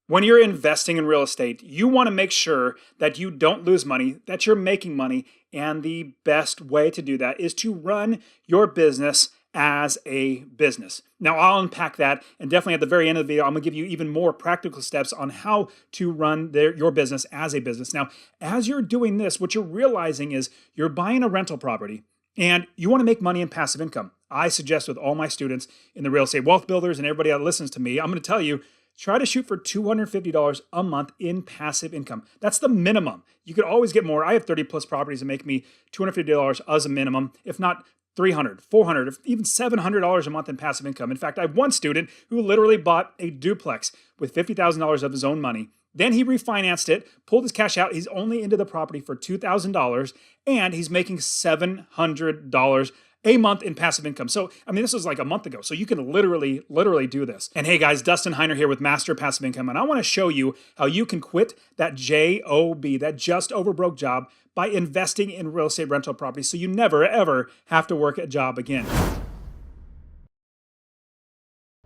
When you're investing in real estate, you want to make sure that you don't lose money, that you're making money. And the best way to do that is to run your business as a business. Now, I'll unpack that, and definitely at the very end of the video, I'm going to give you even more practical steps on how to run your business as a business. Now, as you're doing this, what you're realizing is you're buying a rental property and you want to make money in passive income. I suggest with all my students in the real estate wealth builders and everybody that listens to me, I'm going to tell you, try to shoot for $250 a month in passive income. That's the minimum. You could always get more. I have 30 plus properties that make me $250 as a minimum, if not $300, $400, even $700 a month in passive income. In fact, I have one student who literally bought a duplex with $50,000 of his own money. Then he refinanced it, pulled his cash out. He's only into the property for $2,000, and he's making $700 a month in passive income. So, I mean, this was like a month ago. So you can literally do this. And hey guys, Dustin Heiner here with Master Passive Income. And I want to show you how you can quit that JOB, that just over broke job, by investing in real estate rental properties so you never ever have to work a job again.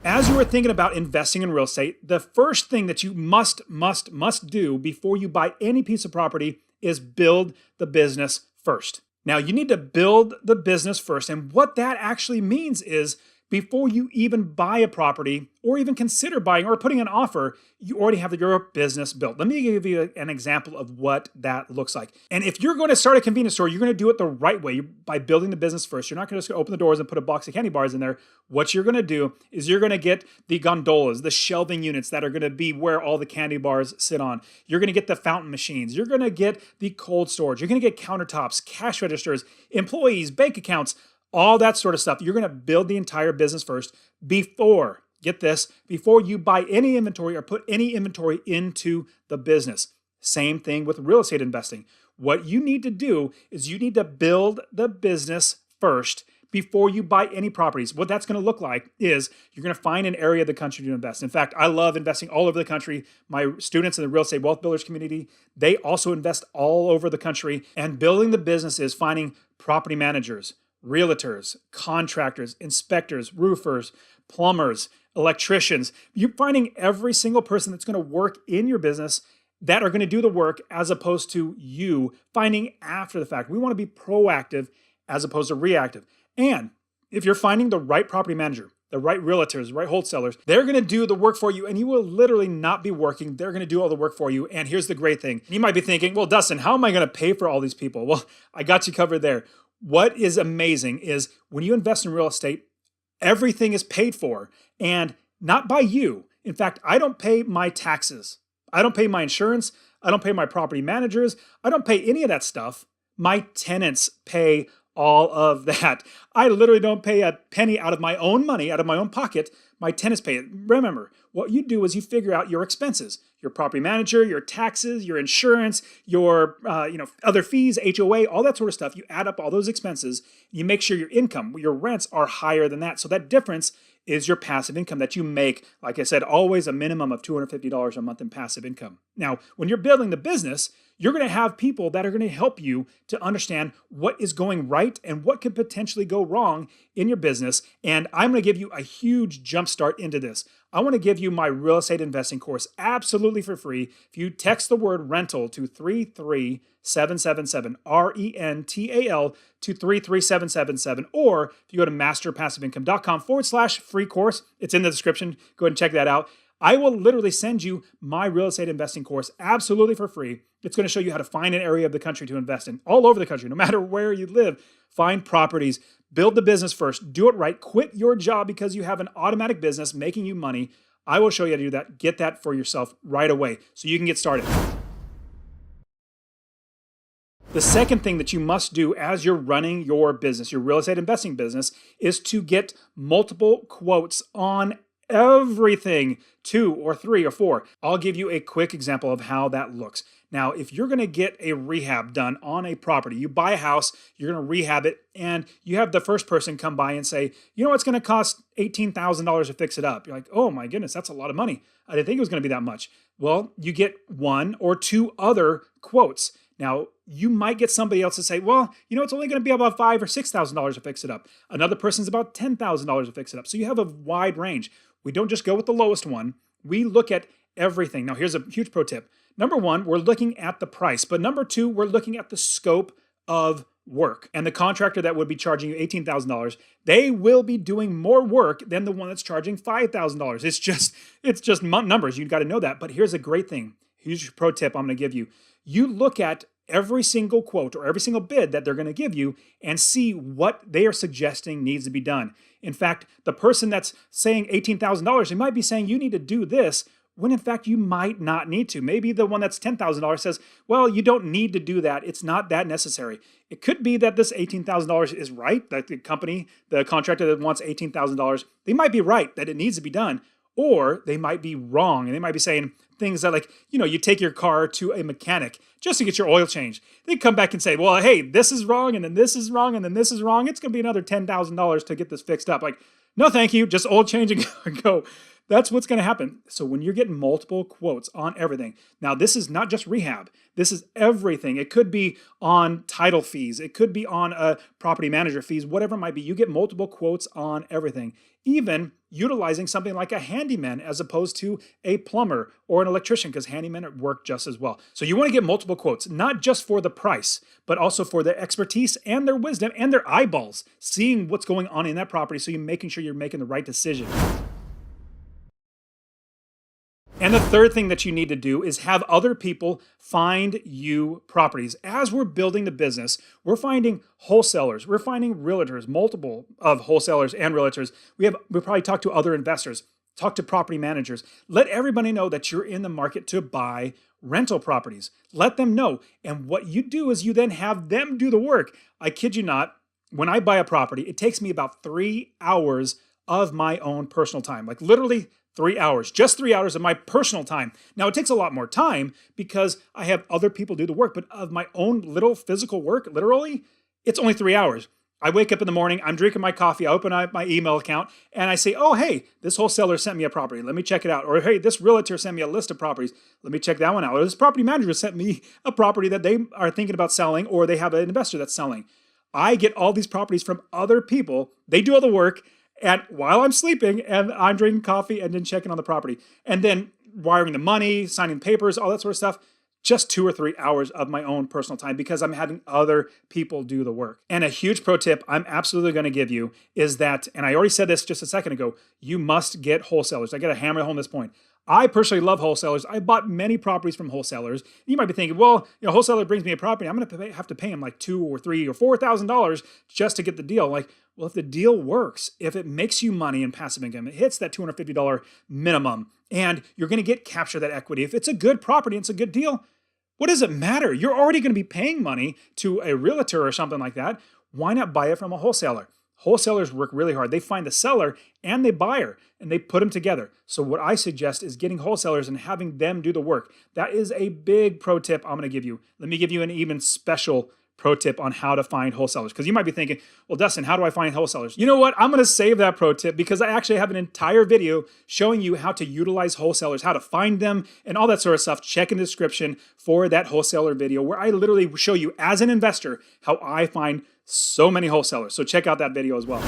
As you are thinking about investing in real estate, the first thing that you must do before you buy any piece of property is build the business first. Now, you need to build the business first. And what that actually means is before you even buy a property or even consider buying or putting an offer, you already have your business built. Let me give you an example of what that looks like. And if you're going to start a convenience store, you're going to do it the right way by building the business first. You're not going to just open the doors and put a box of candy bars in there. What you're going to do is you're going to get the gondolas, the shelving units that are going to be where all the candy bars sit on. You're going to get the fountain machines. You're going to get the cold storage. You're going to get countertops, cash registers, employees, bank accounts, all that sort of stuff. You're going to build the entire business first before, get this, before you buy any inventory or put any inventory into the business. Same thing with real estate investing. What you need to do is you need to build the business first before you buy any properties. What that's going to look like is you're going to find an area of the country to invest. In fact, I love investing all over the country. My students in the real estate wealth builders community, they also invest all over the country. And building the business is finding property managers, realtors, contractors, inspectors, roofers, plumbers, electricians. You're finding every single person that's going to work in your business that are going to do the work as opposed to you finding after the fact. We want to be proactive as opposed to reactive. And if you're finding the right property manager, the right realtors, the right wholesalers, they're going to do the work for you and you will literally not be working. They're going to do all the work for you. And here's the great thing. You might be thinking, well, Dustin, how am I going to pay for all these people? Well, I got you covered there. What is amazing is when you invest in real estate, everything is paid for and not by you. In fact, I don't pay my taxes. I don't pay my insurance. I don't pay my property managers. I don't pay any of that stuff. My tenants pay all of that. I literally don't pay a penny out of my own money, out of my own pocket. My tenants pay it. Remember, what you do is you figure out your expenses, your property manager, your taxes, your insurance, your other fees, HOA, all that sort of stuff. You add up all those expenses. You make sure your income, your rents are higher than that. So that difference is your passive income that you make. Like I said, always a minimum of $250 a month in passive income. Now, when you're building the business, you're going to have people that are going to help you to understand what is going right and what could potentially go wrong in your business. And I'm going to give you a huge jump start into this. I want to give you my real estate investing course absolutely for free. If you text the word rental to 33777, RENTAL to 33777, or if you go to masterpassiveincome.com/free course, it's in the description. Go ahead and check that out. I will literally send you my real estate investing course absolutely for free. It's going to show you how to find an area of the country to invest in, all over the country, no matter where you live. Find properties, build the business first, do it right, quit your job because you have an automatic business making you money. I will show you how to do that. Get that for yourself right away so you can get started. The second thing that you must do as you're running your business, your real estate investing business, is to get multiple quotes on everything, 2 or 3 or 4. I'll give you a quick example of how that looks. Now, if you're going to get a rehab done on a property, you buy a house, you're going to rehab it, and you have the first person come by and say, you know, it's going to cost $18,000 to fix it up. You're like, oh my goodness, that's a lot of money. I didn't think it was going to be that much. Well, you get 1 or 2 other quotes. Now, you might get somebody else to say, well, you know, it's only going to be about $5,000 or $6,000 to fix it up. Another person's about $10,000 to fix it up. So you have a wide range. We don't just go with the lowest one. We look at everything. Now, here's a huge pro tip. Number one, we're looking at the price. But number two, we're looking at the scope of work. And the contractor that would be charging you $18,000, they will be doing more work than the one that's charging $5,000. It's just numbers. You've got to know that. But here's a great thing. Huge pro tip I'm going to give you. You look at every single quote or every single bid that they're going to give you and see what they are suggesting needs to be done. In fact, the person that's saying $18,000, they might be saying you need to do this, when in fact you might not need to. Maybe the one that's $10,000 says, well, you don't need to do that. It's not that necessary. It could be that this $18,000 is right, that the company, the contractor that wants $18,000, they might be right that it needs to be done, or they might be wrong. And they might be saying things that like, you take your car to a mechanic just to get your oil changed. They come back and say, well, hey, this is wrong, and then this is wrong, and then this is wrong. It's going to be another $10,000 to get this fixed up. Like, no, thank you. Just oil change and go. That's what's going to happen. So when you're getting multiple quotes on everything, now this is not just rehab. This is everything. It could be on title fees. It could be on property manager fees, whatever it might be. You get multiple quotes on everything, even utilizing something like a handyman as opposed to a plumber or an electrician, because handymen work just as well. So you want to get multiple quotes, not just for the price, but also for their expertise and their wisdom and their eyeballs, seeing what's going on in that property so you're making sure you're making the right decision. And the third thing that you need to do is have other people find you properties. As we're building the business, we're finding wholesalers, we're finding realtors, multiple of wholesalers and realtors. We probably talk to other investors, talk to property managers. Let everybody know that you're in the market to buy rental properties. Let them know. And what you do is you then have them do the work. I kid you not, when I buy a property, it takes me about 3 hours of my own personal time, like literally 3 hours, just 3 hours of my personal time. Now, it takes a lot more time because I have other people do the work, but of my own little physical work, literally, it's only 3 hours. I wake up in the morning, I'm drinking my coffee, I open up my email account, and I say, oh, hey, this wholesaler sent me a property. Let me check it out. Or, hey, this realtor sent me a list of properties. Let me check that one out. Or this property manager sent me a property that they are thinking about selling, or they have an investor that's selling. I get all these properties from other people. They do all the work. And while I'm sleeping and I'm drinking coffee and then checking on the property and then wiring the money, signing papers, all that sort of stuff, just 2 or 3 hours of my own personal time because I'm having other people do the work. And a huge pro tip I'm absolutely going to give you is that, and I already said this just a second ago, you must get wholesalers. I got to hammer home this point. I personally love wholesalers. I bought many properties from wholesalers. You might be thinking, well, wholesaler brings me a property. I'm going to have to pay him like $2,000 or $3,000 or $4,000 just to get the deal. Like, well, if the deal works, if it makes you money in passive income, it hits that $250 minimum, and you're going to capture that equity. If it's a good property, it's a good deal. What does it matter? You're already going to be paying money to a realtor or something like that. Why not buy it from a wholesaler? Wholesalers work really hard. They find the seller and the buyer, and they put them together. So what I suggest is getting wholesalers and having them do the work. That is a big pro tip I'm going to give you. Let me give you an even special pro tip on how to find wholesalers. Because you might be thinking, well, Dustin, how do I find wholesalers? You know what? I'm going to save that pro tip because I actually have an entire video showing you how to utilize wholesalers, how to find them, and all that sort of stuff. Check in the description for that wholesaler video where I literally show you as an investor how I find so many wholesalers. So check out that video as well.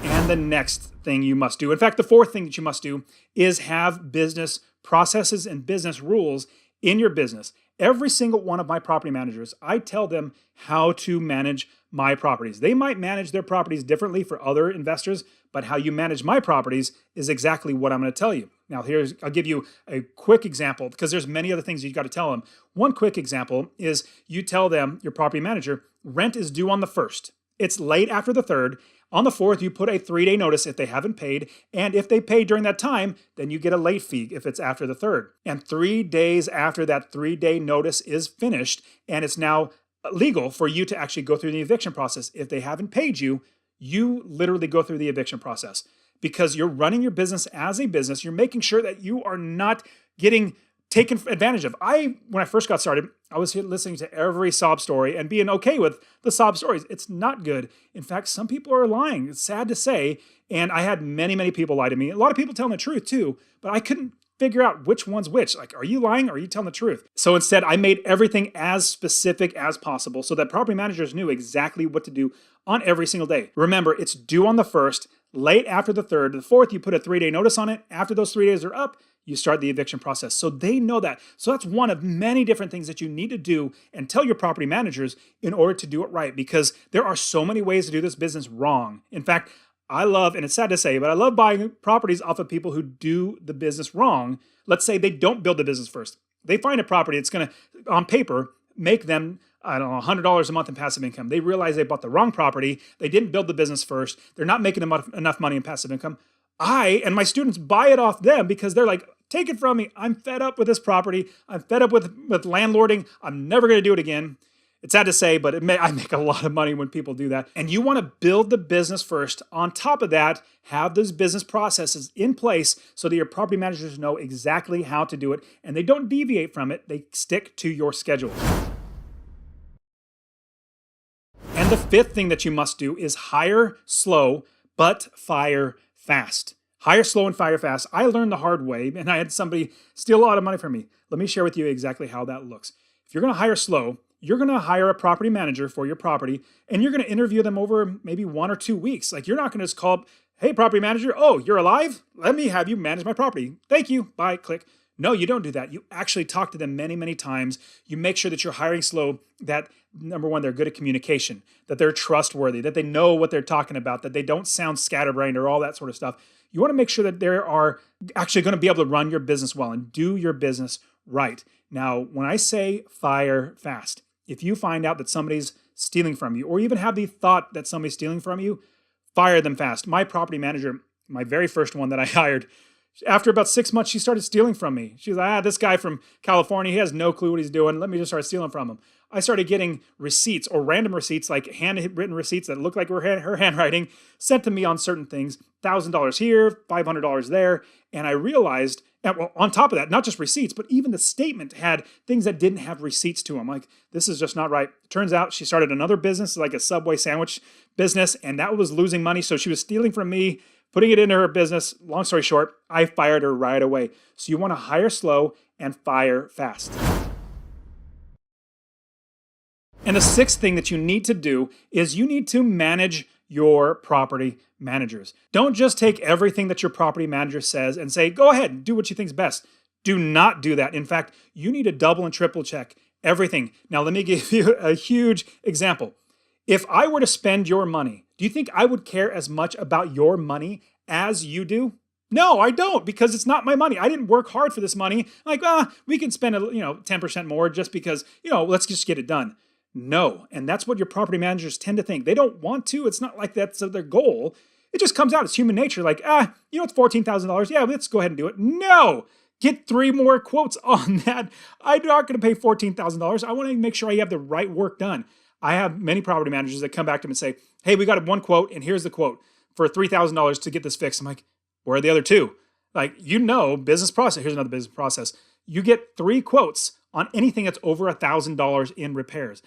And the next thing you must do, in fact, the fourth thing that you must do is have business processes and business rules in your business. Every single one of my property managers, I tell them how to manage my properties. They might manage their properties differently for other investors, but how you manage my properties is exactly what I'm going to tell you. Now, I'll give you a quick example because there's many other things you've got to tell them. One quick example is you tell them, your property manager, rent is due on the 1st. It's late after the 3rd. On the 4th, you put a 3-day notice if they haven't paid. And if they pay during that time, then you get a late fee if it's after the 3rd. And 3 days after that 3-day notice is finished, and it's now legal for you to actually go through the eviction process. If they haven't paid you, you literally go through the eviction process because you're running your business as a business. You're making sure that you are not getting taken advantage of. When I first got started, I was listening to every sob story and being okay with the sob stories. It's not good. In fact, some people are lying. It's sad to say. And I had many, many people lie to me. A lot of people telling the truth too, but I couldn't figure out which one's which. Like, are you lying or are you telling the truth? So instead, I made everything as specific as possible so that property managers knew exactly what to do on every single day. Remember, it's due on the 1st. late after the 3rd. The 4th, you put a 3-day notice on it. After those 3 days are up, you start the eviction process. So they know that. So that's one of many different things that you need to do and tell your property managers in order to do it right, because there are so many ways to do this business wrong. In fact, I love, and it's sad to say, but I love buying properties off of people who do the business wrong. Let's say they don't build the business first. They find a property that's going to, on paper, make them, I don't know, $100 a month in passive income. They realize they bought the wrong property. They didn't build the business first. They're not making enough money in passive income. I and my students buy it off them because they're like, take it from me. I'm fed up with this property. I'm fed up with landlording. I'm never going to do it again. It's sad to say, but I make a lot of money when people do that. And you want to build the business first. On top of that, have those business processes in place so that your property managers know exactly how to do it and they don't deviate from it. They stick to your schedule. And the 5th thing that you must do is hire slow, but fire fast. Hire slow and fire fast. I learned the hard way, and I had somebody steal a lot of money from me. Let me share with you exactly how that looks. If you're going to hire slow, you're going to hire a property manager for your property, and you're going to interview them over maybe 1 or 2 weeks. Like, you're not going to just call up, hey, property manager, oh, you're alive? Let me have you manage my property. Thank you. Bye. Click. No, you don't do that. You actually talk to them many, many times. You make sure that you're hiring slow, that number one, they're good at communication, that they're trustworthy, that they know what they're talking about, that they don't sound scatterbrained or all that sort of stuff. You want to make sure that they are actually going to be able to run your business well and do your business right. Now, when I say fire fast, if you find out that somebody's stealing from you, or even have the thought that somebody's stealing from you, fire them fast. My property manager, my very first one that I hired, after about 6 months, she started stealing from me. She's like, this guy from California, he has no clue what he's doing. Let me just start stealing from him. I started getting receipts or random receipts, like handwritten receipts that looked like were her handwriting, sent to me on certain things, $1,000 here, $500 there. And I realized, well, on top of that, not just receipts, but even the statement had things that didn't have receipts to them. Like, this is just not right. Turns out she started another business, like a Subway sandwich business, and that was losing money. So she was stealing from me, putting it into her business. Long story short, I fired her right away. So you want to hire slow and fire fast. And the 6th thing that you need to do is you need to manage your property managers. Don't just take everything that your property manager says and say, go ahead, do what you think's best. Do not do that. In fact, you need to double and triple check everything. Now, let me give you a huge example. If I were to spend your money, do you think I would care as much about your money as you do? No, I don't, because it's not my money. I didn't work hard for this money. I'm like, we can spend 10% more just because, let's just get it done. No, and that's what your property managers tend to think. They don't want to. It's not like that's their goal. It just comes out. It's human nature. Like, it's $14,000. Yeah, let's go ahead and do it. No, get 3 more quotes on that. I'm not going to pay $14,000. I want to make sure I have the right work done. I have many property managers that come back to me and say, hey, we got 1 quote, and here's the quote for $3,000 to get this fixed. I'm like, where are the other 2? Like, business process. Here's another business process. You get 3 quotes on anything that's over $1,000 in repairs.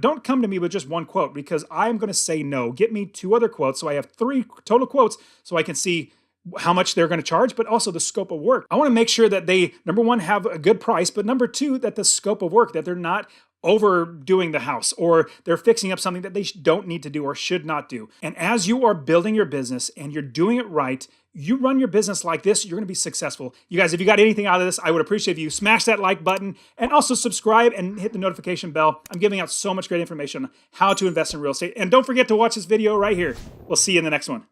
Don't come to me with just 1 quote, because I'm going to say no. Get me 2 other quotes so I have 3 total quotes so I can see how much they're going to charge, but also the scope of work. I want to make sure that they, number one, have a good price, but number 2, that the scope of work, that they're not overdoing the house or they're fixing up something that they don't need to do or should not do. And as you are building your business and you're doing it right, you run your business like this, you're going to be successful. You guys, if you got anything out of this, I would appreciate if you smash that like button and also subscribe and hit the notification bell. I'm giving out so much great information on how to invest in real estate. And don't forget to watch this video right here. We'll see you in the next one.